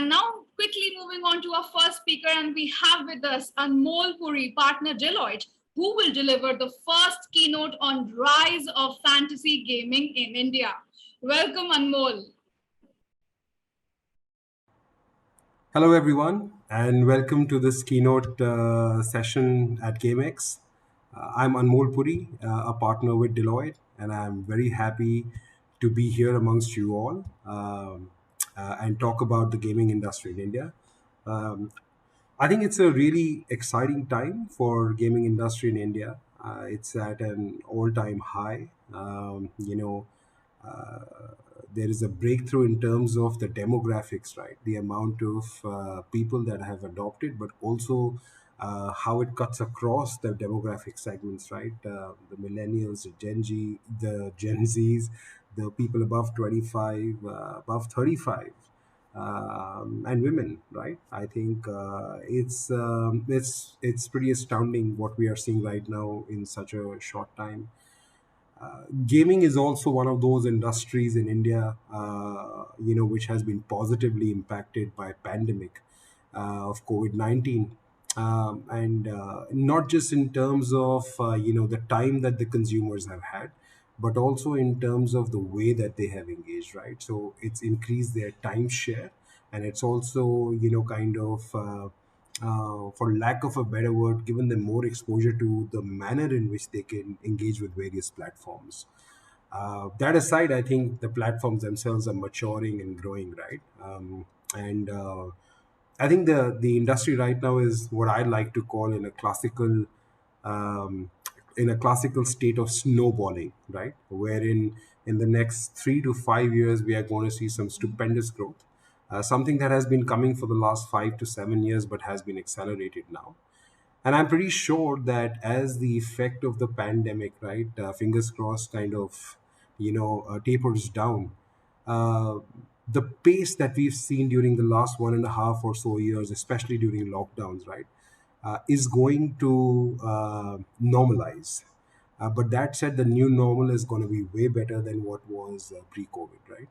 And now, quickly moving on to our first speaker, and we have with us Anmol Puri, partner Deloitte, who will deliver the first keynote on rise of fantasy gaming in India. Welcome, Anmol. Hello, everyone, and welcome to this keynote session at GameX. I'm Anmol Puri, a partner with Deloitte, and I'm very happy to be here amongst you all and talk about the gaming industry in India. Um, I think it's a really exciting time for gaming industry in India. It's at an all-time high. There is a breakthrough in terms of the demographics, right? The amount of people that have adopted, but also how it cuts across the demographic segments, right? The millennials, the Gen Zs, the people above 25, above 35, and women, right? I think it's pretty astounding what we are seeing right now in such a short time. Gaming is also one of those industries in India, which has been positively impacted by pandemic of COVID-19, and not just in terms of the time that the consumers have had, but also in terms of the way that they have engaged. Right, so it's increased their time share, and it's also kind of. For lack of a better word, given them more exposure to the manner in which they can engage with various platforms. That aside, I think the platforms themselves are maturing and growing, right? And I think the industry right now is what I like to call um, in a classical state of snowballing, right? Wherein in the next 3 to 5 years we are going to see some stupendous growth, something that has been coming for the last 5 to 7 years, but has been accelerated now. And I'm pretty sure that as the effect of the pandemic, right, fingers crossed, kind of, tapers down, uh, the pace that we've seen during the last 1.5 or so years, especially during lockdowns, right, is going to normalize. But that said, the new normal is going to be way better than what was pre-COVID, right?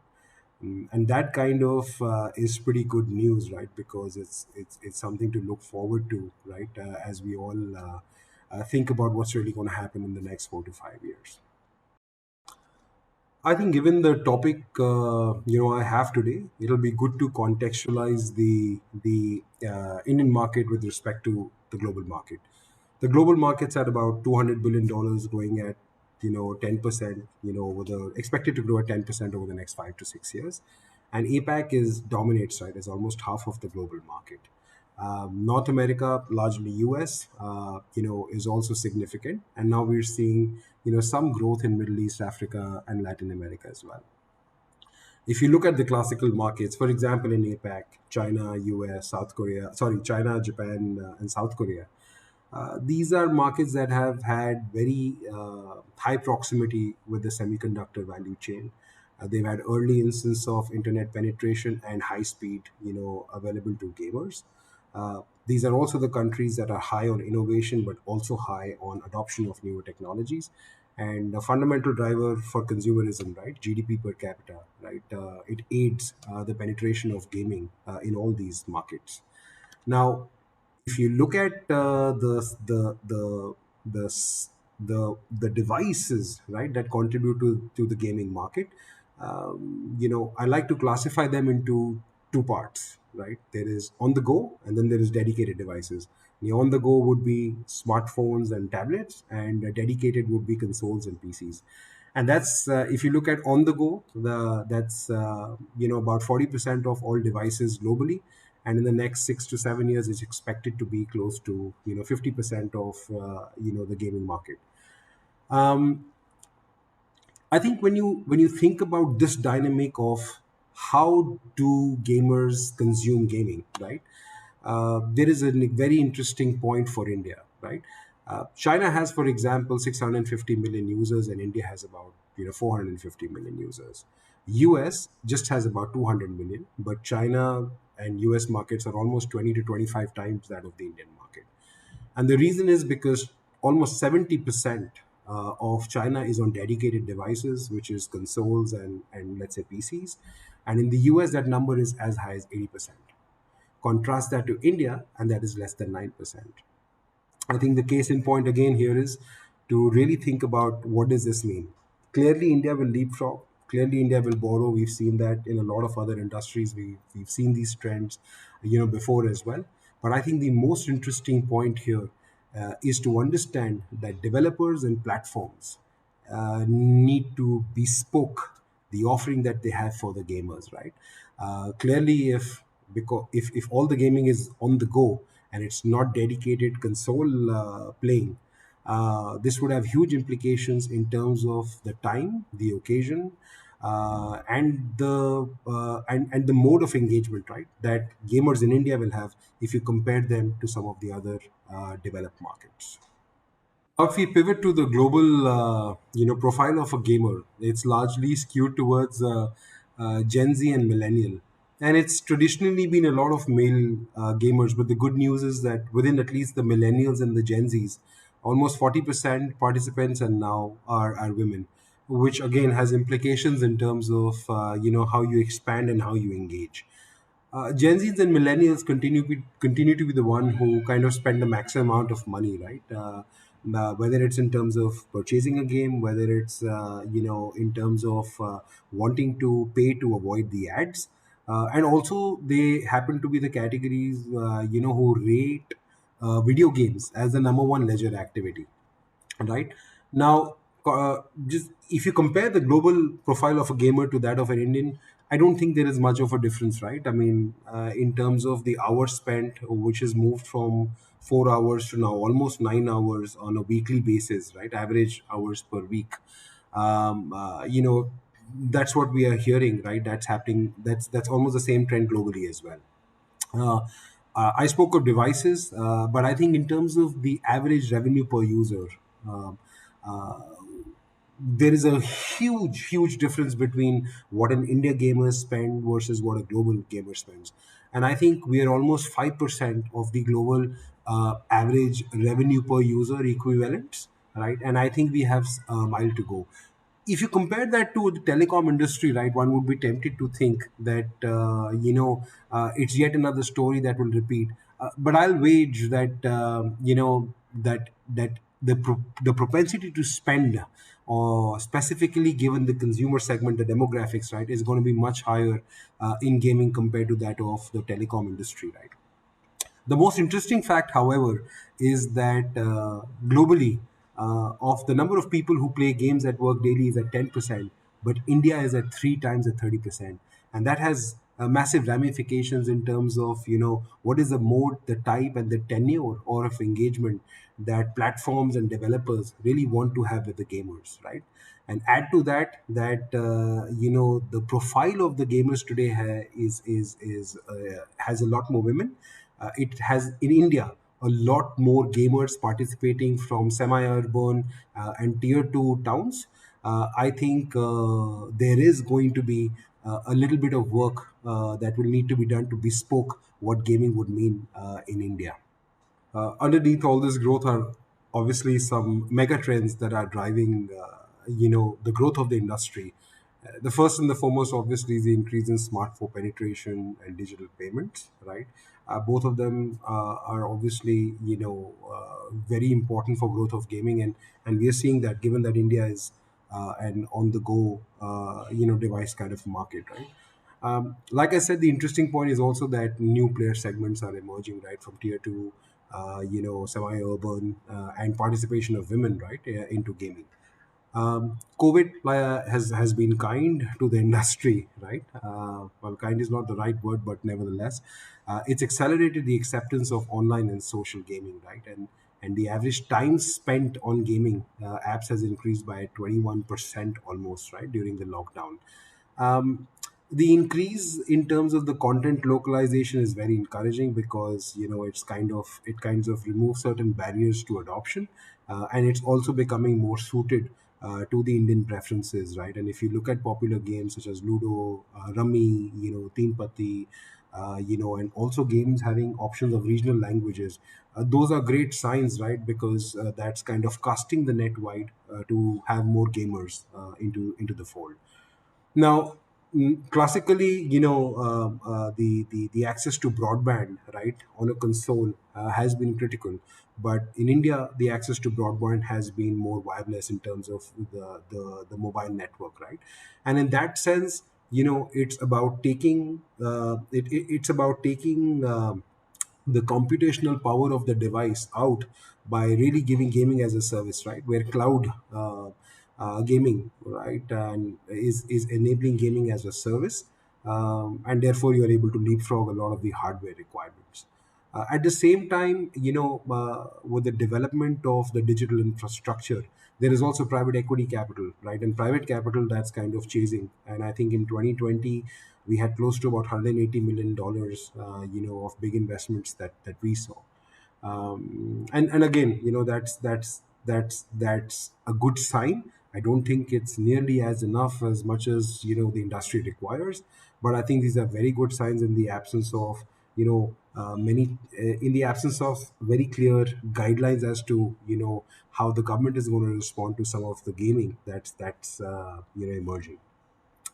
And that kind of is pretty good news, right? Because it's something to look forward to, right? As we all think about what's really going to happen in the next 4 to 5 years. I think, given the topic I have today, it'll be good to contextualize the Indian market with respect to the global market. The global market's at about $200 billion, growing at 10%. Over the expected to grow at 10% over the next 5 to 6 years, and APAC is dominates, right, as almost half of the global market. North America, largely US, is also significant, and now we're seeing some growth in Middle East, Africa, and Latin America as well. If you look at the classical markets, for example, in APAC, China, US, South Korea, sorry, China, Japan, and South Korea, these are markets that have had very high proximity with the semiconductor value chain. They've had early instance of internet penetration and high speed, available to gamers. These are also the countries that are high on innovation, but also high on adoption of newer technologies. And a fundamental driver for consumerism, right? GDP per capita, right? It aids the penetration of gaming in all these markets. Now, if you look at the s- the devices, right, that contribute to the gaming market, I like to classify them into two parts, right? There is on the go, and then there is dedicated devices. The on the go would be smartphones and tablets, and dedicated would be consoles and PCs. And that's if you look at on the go, that's about 40% of all devices globally, and in the next 6 to 7 years, it's expected to be close to 50% of the gaming market. Um, I think when you think about this dynamic of how do gamers consume gaming, right? There is a very interesting point for India, right? China has, for example, 650 million users, and India has about 450 million users. US just has about 200 million, but China and US markets are almost 20 to 25 times that of the Indian market. And the reason is because almost 70% of China is on dedicated devices, which is consoles and let's say PCs. And in the US, that number is as high as 80%. Contrast that to India, and that is less than 9%. I think the case in point again here is to really think about what does this mean. Clearly, India will leapfrog. Clearly, India will borrow. We've seen that in a lot of other industries. We've seen these trends, before as well. But I think the most interesting point here is to understand that developers and platforms need to bespoke the offering that they have for the gamers, right? Clearly, if all the gaming is on the go and it's not dedicated console playing, this would have huge implications in terms of the time, the occasion, and the mode of engagement, right? That gamers in India will have if you compare them to some of the other developed markets. If we pivot to the global, profile of a gamer, it's largely skewed towards Gen Z and millennial, and it's traditionally been a lot of male gamers. But the good news is that within at least the millennials and the Gen Zs, almost 40% participants and now are women, which again has implications in terms of how you expand and how you engage. Gen Zs and millennials continue to be the one who kind of spend the maximum amount of money, right? Whether it's in terms of purchasing a game, whether it's in terms of wanting to pay to avoid the ads, and also they happen to be the categories who rate video games as the number one leisure activity, right? Now, just if you compare the global profile of a gamer to that of an Indian, I don't think there is much of a difference, right? I mean, in terms of the hours spent, which has moved from 4 hours to now almost 9 hours on a weekly basis, right? Average hours per week. um, uh, you know that's what we are hearing, right? That's happening. That's almost the same trend globally as well. uh, I spoke of devices, but I think in terms of the average revenue per user, um, uh, there is a huge difference between what an India gamer spend versus what a global gamer spends. And I think we are almost 5% of the global average revenue per user equivalents, right? And I think we have a mile to go. If you compare that to the telecom industry, right, one would be tempted to think that it's yet another story that will repeat. But I'll wage that the propensity to spend, or specifically given the consumer segment, the demographics, right, is going to be much higher in gaming compared to that of the telecom industry, right? The most interesting fact, however, is that globally, of the number of people who play games at work daily is at 10%, but India is at three times at 30%. And that has massive ramifications in terms of, what is the mode, the type, and the tenure or of engagement that platforms and developers really want to have with the gamers, right? And add to that the profile of the gamers today has a lot more women. It has in India a lot more gamers participating from semi-urban and tier 2 towns. I think there is going to be a little bit of work that will need to be done to bespoke what gaming would mean in India. Underneath all this growth are obviously some mega trends that are driving the growth of the industry. The first and the foremost obviously is the increase in smartphone penetration and digital payments, right? Both of them are obviously very important for growth of gaming, and we are seeing that given that India is an on the go device kind of market, right? Like I said, the interesting point is also that new player segments are emerging, right, from tier two, semi-urban, and participation of women, right, into gaming. COVID has been kind to the industry, right? Well, kind is not the right word, but nevertheless, it's accelerated the acceptance of online and social gaming, right? And the average time spent on gaming apps has increased by 21% almost, right, during the lockdown. um, the increase in terms of the content localization is very encouraging because it kinds of removes certain barriers to adoption, and it's also becoming more suited to the Indian preferences, right? And if you look at popular games such as Ludo, Rummy, Teen Patti, and also games having options of regional languages, those are great signs, right? Because that's kind of casting the net wide to have more gamers into the fold. Now, Classically, the access to broadband, right, on a console has been critical. But in India, the access to broadband has been more wireless in terms of the mobile network, right? And in that sense, it's about taking the computational power of the device out by really giving gaming as a service, right? Where cloud gaming, right, and is enabling gaming as a service, and therefore you're able to leapfrog a lot of the hardware requirements. At the same time, with the development of the digital infrastructure, there is also private equity capital, right? And private capital that's kind of chasing. And I think in 2020, we had close to about $180 million, of big investments that we saw. And again, that's a good sign. I don't think it's nearly as enough as much as the industry requires, but I think these are very good signs in the absence of many in the absence of very clear guidelines as to how the government is going to respond to some of the gaming that's emerging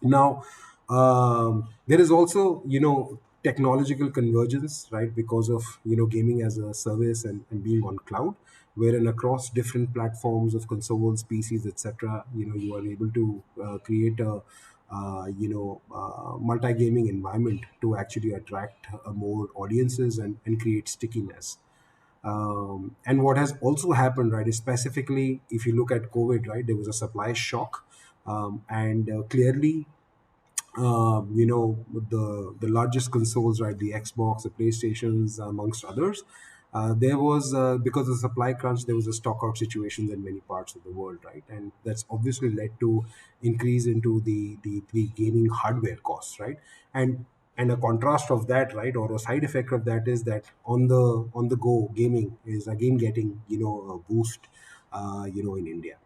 now. There is also technological convergence, right, because of gaming as a service and being on cloud, wherein across different platforms of consoles, PCs, etc., you are able to create a multi-gaming environment to actually attract more audiences and create stickiness. And what has also happened, right, is specifically if you look at COVID, right, there was a supply shock, and clearly, the largest consoles, right, the Xbox, the PlayStations, amongst others. There was because of the supply crunch, there was a stock out situations in many parts of the world, right, and that's obviously led to increase into the gaming hardware costs, right, and a contrast of that, right, or a side effect of that is that on the go gaming is again getting a boost, in India.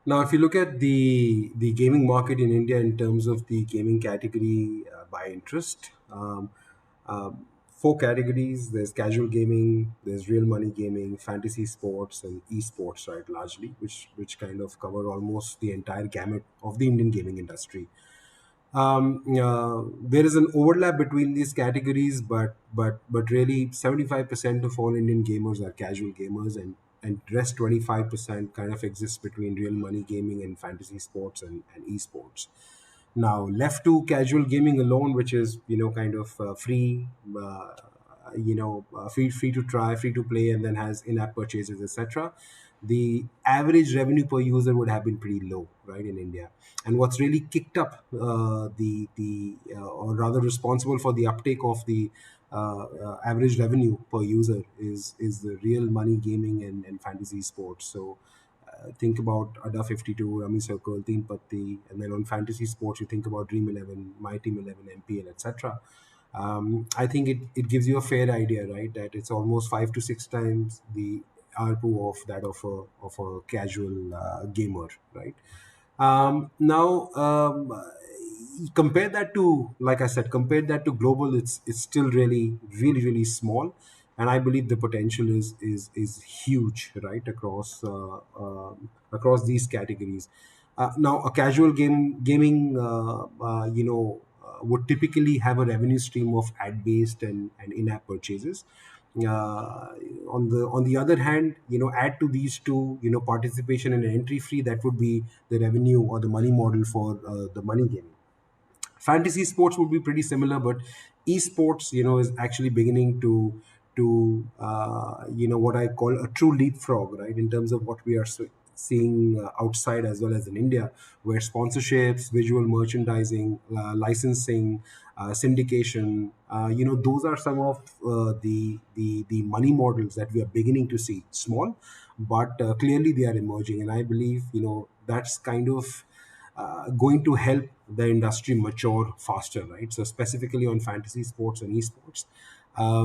Now, if you look at the gaming market in India in terms of the gaming category by interest, four categories. There's casual gaming, there's real money gaming, fantasy sports, and esports, right? Largely, which kind of cover almost the entire gamut of the Indian gaming industry. There is an overlap between these categories, but really 75% of all Indian gamers are casual gamers, and rest 25% kind of exists between real money gaming and fantasy sports and esports. Now, left to casual gaming alone, which is kind of free, free to try, free to play, and then has in-app purchases, etc. The average revenue per user would have been pretty low, right, in India. And what's really kicked up or rather responsible for the uptake of the average revenue per user is the real money gaming and fantasy sports. So think about Ada 52, Rummy Circle, Teen Patti, and then on fantasy sports, you think about Dream 11, My Team 11, MPL, etc. I think it gives you a fair idea, right, that it's almost 5 to 6 times the ARPU of that of a casual gamer, right? Now, compare that to, like I said, compare that to global. It's still really small, and I believe the potential is huge, right, across these categories. Now, a casual gaming, would typically have a revenue stream of ad based and in-app purchases. On the other hand, add to these two, participation and entry fee, that would be the revenue or the money model for the money gaming. Fantasy sports would be pretty similar, but esports, is actually beginning to what I call a true leapfrog, right, in terms of what we are seeing outside as well as in India, where sponsorships, visual merchandising, licensing, syndication, those are some of the money models that we are beginning to see. Small, but clearly they are emerging, and I believe that's kind of going to help the industry mature faster, right? So specifically on fantasy sports and esports,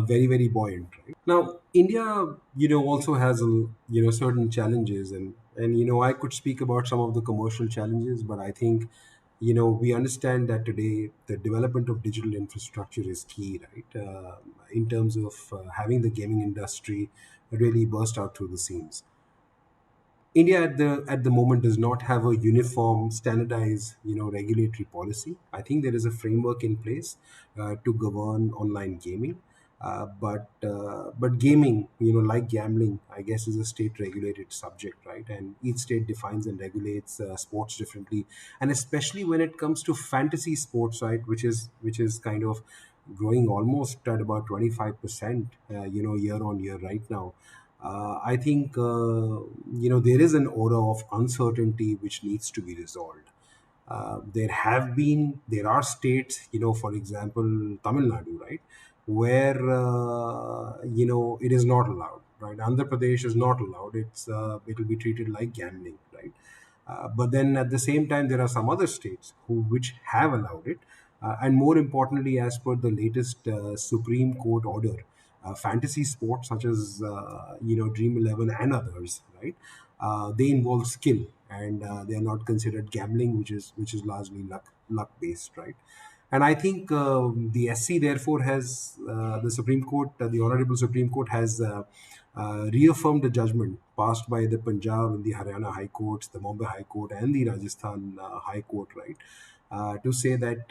very buoyant, right? Now, India, also has certain challenges, and I could speak about some of the commercial challenges, but I think we understand that today the development of digital infrastructure is key, right? In terms of having the gaming industry really burst out through the seams. India at the moment does not have a uniform, standardized, regulatory policy. I think there is a framework in place to govern online gaming, but gaming, like gambling, I guess, is a state-regulated subject, right? And each state defines and regulates sports differently, and especially when it comes to fantasy sports, right, which is kind of growing almost at about 25%, year on year right now. I think there is an aura of uncertainty which needs to be resolved. There are states, for example, Tamil Nadu, right, where it is not allowed, right? Andhra Pradesh is not allowed. It will be treated like gambling, right? But then at the same time, there are some other states which have allowed it, and more importantly, as per the latest Supreme Court order, fantasy sports such as Dream 11 and others, right? They involve skill, and they are not considered gambling, which is largely luck based, right? And I think the SC therefore has the Supreme Court, the Honorable Supreme Court has reaffirmed the judgment passed by the Punjab and the Haryana High Courts, the Mumbai High Court, and the Rajasthan High Court, right? To say that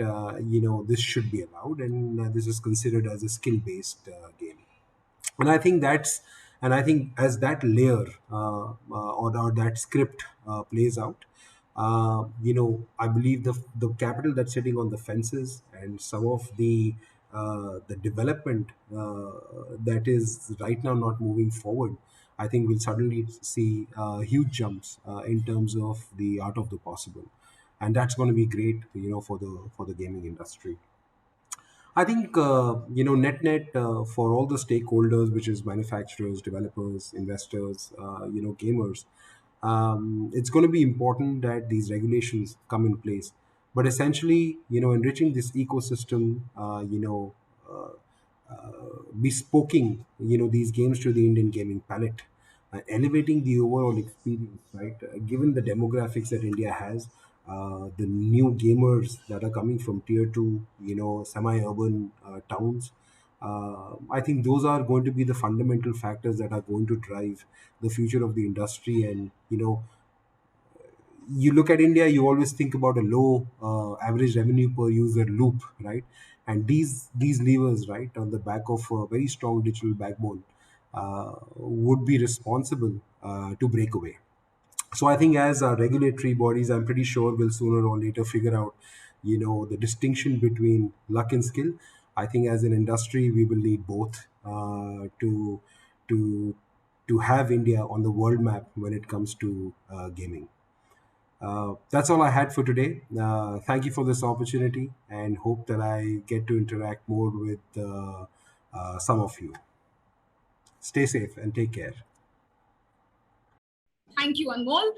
this should be allowed, and this is considered as a skill-based game. And I think that's and I think as that layer or that script plays out, I believe the capital that's sitting on the fences and some of the development that is right now not moving forward, I think we'll suddenly see huge jumps in terms of the art of the possible, and that's going to be great, for the gaming industry. I think net for all the stakeholders, which is manufacturers, developers, investors, gamers. It's going to be important that these regulations come in place. But essentially, enriching this ecosystem, bespoking, these games to the Indian gaming palette, elevating the overall experience, right? Given the demographics that India has, the new gamers that are coming from tier two, semi-urban towns. I think those are going to be the fundamental factors that are going to drive the future of the industry. And you look at India, you always think about a low average revenue per user loop, right? And these levers, right, on the back of a very strong digital backbone, would be responsible to break away. So I think as regulatory bodies, I'm pretty sure will sooner or later figure out, the distinction between luck and skill. I think as an industry, we will need both to to have India on the world map when it comes to gaming. That's all I had for today. Thank you for this opportunity, and hope that I get to interact more with some of you. Stay safe and take care. Thank you, Anmol.